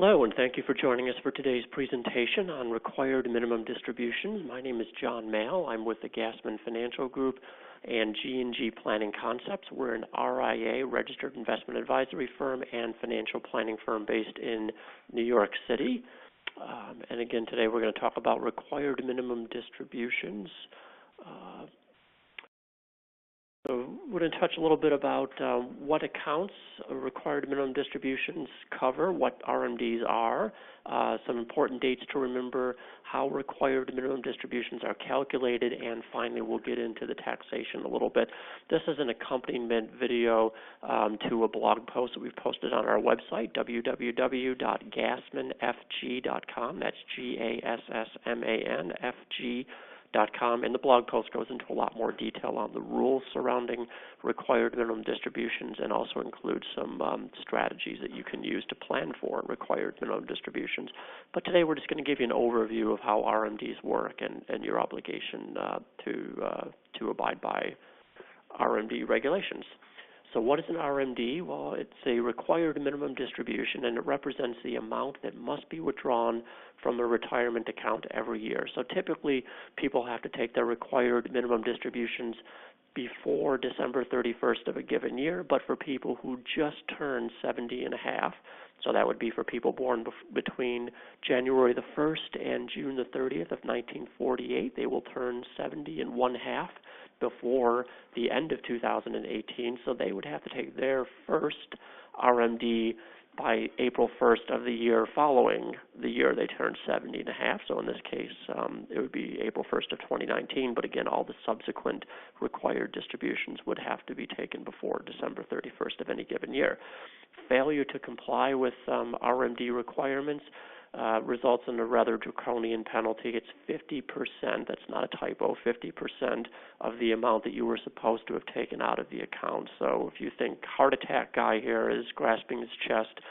Hello, and thank you for joining us for today's presentation on required minimum distributions. My name is John Mail. I'm with the Gassman Financial Group and G&G Planning Concepts. We're an RIA, registered investment advisory firm and financial planning firm based in New York City. And again, today we're going to talk about required minimum distributions. So we're going to touch a little bit about what accounts required minimum distributions cover, what RMDs are, some important dates to remember, how required minimum distributions are calculated, and finally we'll get into the taxation a little bit. This is an accompaniment video to a blog post that we've posted on our website, www.gassmanfg.com. That's GASSMANFG.com, and the blog post goes into a lot more detail on the rules surrounding required minimum distributions and also includes some strategies that you can use to plan for required minimum distributions. But today we're just going to give you an overview of how RMDs work and your obligation to abide by RMD regulations. So what is an RMD? Well, it's a required minimum distribution, and it represents the amount that must be withdrawn from a retirement account every year. So typically, people have to take their required minimum distributions before December 31st of a given year, but for people who just turned 70 and a half, so that would be for people born between January the 1st and June the 30th of 1948, they will turn 70 and one half before the end of 2018, so they would have to take their first RMD by April 1st of the year following the year they turned 70 and a half. So in this case, it would be April 1st of 2019, but again, all the subsequent required distributions would have to be taken before December 31st of any given year. Failure to comply with RMD requirements results in a rather draconian penalty. It's 50%, that's not a typo, 50% of the amount that you were supposed to have taken out of the account. So if you think heart attack guy here is grasping his chest,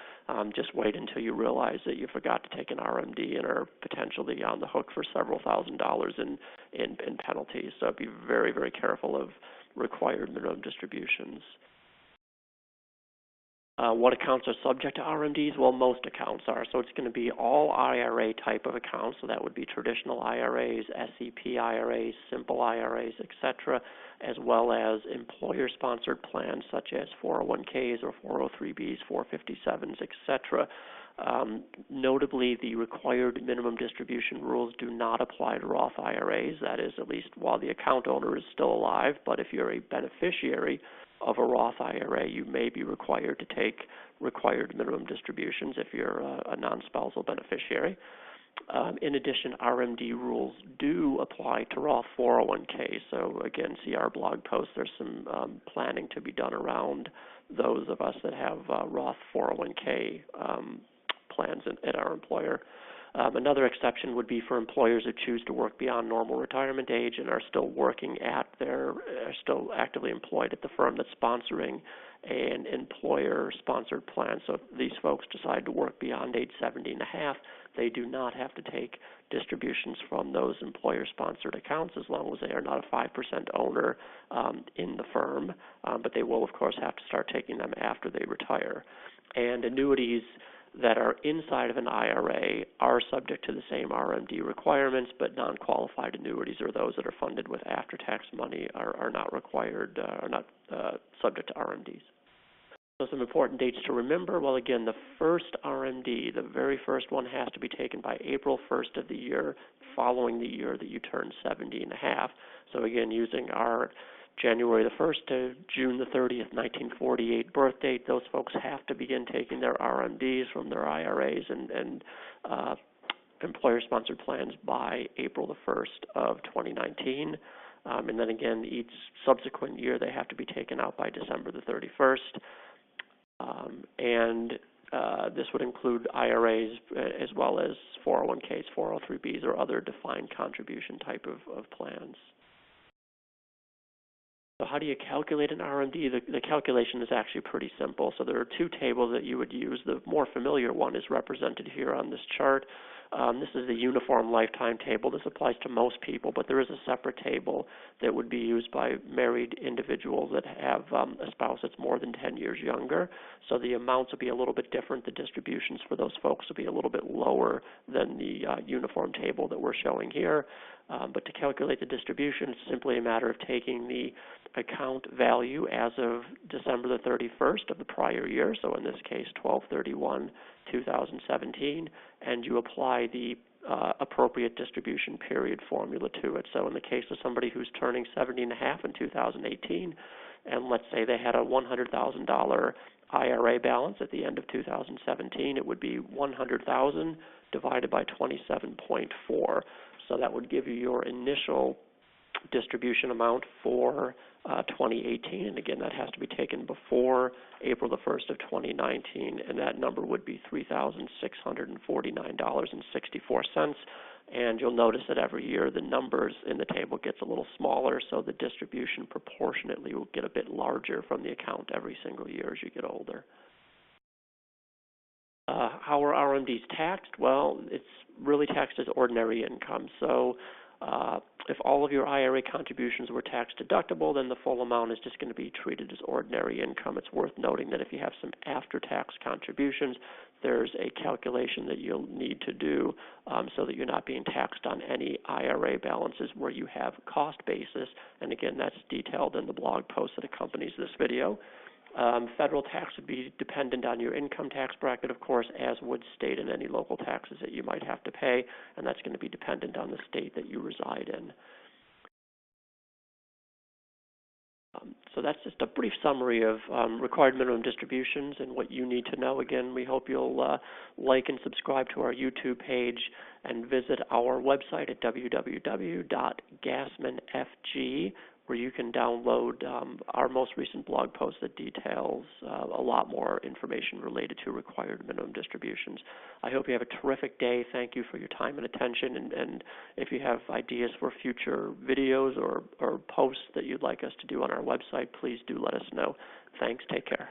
just wait until you realize that you forgot to take an RMD and are potentially on the hook for several $1,000s in penalties. So be very, very careful of required minimum distributions. What accounts are subject to RMDs? Well, most accounts are. So it's going to be all IRA type of accounts. So that would be traditional IRAs, SEP IRAs, simple IRAs, etc., as well as employer-sponsored plans such as 401ks or 403bs, 457s, etc. Notably, the required minimum distribution rules do not apply to Roth IRAs. That is, at least while the account owner is still alive. But if you're a beneficiary of a Roth IRA, you may be required to take required minimum distributions if you're a non-spousal beneficiary. In addition, RMD rules do apply to Roth 401ks. So again, see our blog post. There's some planning to be done around those of us that have Roth 401k plans at our employer. Another exception would be for employers who choose to work beyond normal retirement age and are still still actively employed at the firm that's sponsoring an employer-sponsored plan. So if these folks decide to work beyond age 70 and a half, they do not have to take distributions from those employer-sponsored accounts as long as they are not a 5% owner in the firm, but they will, of course, have to start taking them after they retire. And annuities that are inside of an IRA are subject to the same RMD requirements, but non-qualified annuities or those that are funded with after-tax money are not required, are not subject to RMDs. So some important dates to remember. Well, again, the first RMD, the very first one, has to be taken by April 1st of the year following the year that you turn 70 and a half. So again, using our January the 1st to June the 30th, 1948 birth date, those folks have to begin taking their RMDs from their IRAs and employer-sponsored plans by April the 1st of 2019. And then again, each subsequent year they have to be taken out by December the 31st. This would include IRAs as well as 401ks, 403bs, or other defined contribution type of plans. So how do you calculate an RMD? The calculation is actually pretty simple. So there are two tables that you would use. The more familiar one is represented here on this chart. This is the uniform lifetime table. This applies to most people, but there is a separate table that would be used by married individuals that have a spouse that's more than 10 years younger. So the amounts will be a little bit different. The distributions for those folks will be a little bit lower than the uniform table that we're showing here. But to calculate the distribution, it's simply a matter of taking the account value as of December the 31st of the prior year, so in this case 12/31/2017, and you apply the appropriate distribution period formula to it. So in the case of somebody who's turning 70 and a half in 2018, and let's say they had a $100,000 IRA balance at the end of 2017, it would be 100,000 divided by 27.4. So that would give you your initial distribution amount for 2018, and again, that has to be taken before April the 1st of 2019, and that number would be $3,649.64. And you'll notice that every year the numbers in the table gets a little smaller, so the distribution proportionately will get a bit larger from the account every single year as you get older. How are RMDs taxed? Well, it's really taxed as ordinary income. So if all of your IRA contributions were tax deductible, then the full amount is just going to be treated as ordinary income. It's worth noting that if you have some after-tax contributions, there's a calculation that you'll need to do so that you're not being taxed on any IRA balances where you have cost basis. And again, that's detailed in the blog post that accompanies this video. Federal tax would be dependent on your income tax bracket, of course, as would state and any local taxes that you might have to pay, and that's going to be dependent on the state that you reside in. So that's just a brief summary of required minimum distributions and what you need to know. Again, we hope you'll like and subscribe to our YouTube page and visit our website at www.gassmanfg, where you can download our most recent blog post that details a lot more information related to required minimum distributions. I hope you have a terrific day. Thank you for your time and attention. And if you have ideas for future videos or posts that you'd like us to do on our website, please do let us know. Thanks. Take care.